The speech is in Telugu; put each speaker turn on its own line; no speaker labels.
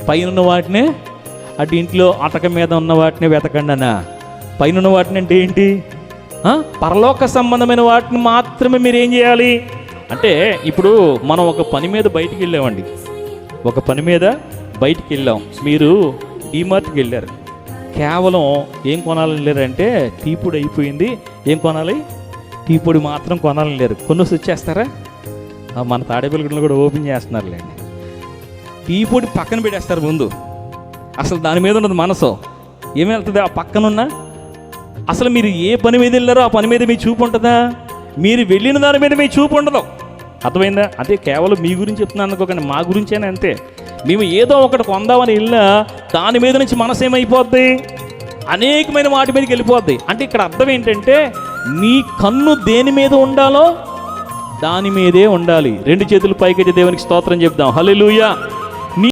పైన ఉన్న వాటిని, అటు ఇంట్లో అటక మీద ఉన్న వాటిని వెతకండి అన్న. పైన ఉన్న వాటిని అంటే ఏంటి? పరలోక సంబంధమైన వాటిని మాత్రమే మీరు ఏం చేయాలి అంటే, ఇప్పుడు మనం ఒక పని మీద బయటికి వెళ్ళామండి, ఒక పని మీద బయటికి వెళ్ళాం. మీరు డీమార్ట్కి వెళ్ళారు, కేవలం ఏం కొనాలని వెళ్ళారంటే టీ పొడి అయిపోయింది, ఏం కొనాలి? టీ పొడి మాత్రం కొనాలని వెళ్ళారు. కొనేసి వచ్చేస్తారా? మన తాడేపల్లిగూడలో కూడా ఓపెన్ చేస్తున్నారులేండి. టీ పొడి పక్కన పెట్టేస్తారు ముందు, అసలు దాని మీద ఉన్నది మనసు ఏమి వెళ్తుంది? ఆ పక్కనున్న అసలు మీరు ఏ పని మీద వెళ్ళారో ఆ పని మీద మీ చూపు ఉంటుందా? మీరు వెళ్ళిన దాని మీద మీ చూపు ఉండదు. అర్థమైందా? అదే కేవలం మీ గురించి చెప్తున్నాను అనుకోకండి, మా గురించేనా అంతే. మేము ఏదో ఒకటి కొందామని వెళ్ళినా దాని మీద నుంచి మనసు ఏమైపోద్ది? అనేకమైన వాటి మీదకి వెళ్ళిపోద్ది. అంటే ఇక్కడ అర్థం ఏంటంటే, నీ కన్ను దేని మీద ఉండాలో దాని మీదే ఉండాలి. రెండు చేతులు పైకెత్తి దేవునికి స్తోత్రం చెప్దాం. హల్లెలూయా.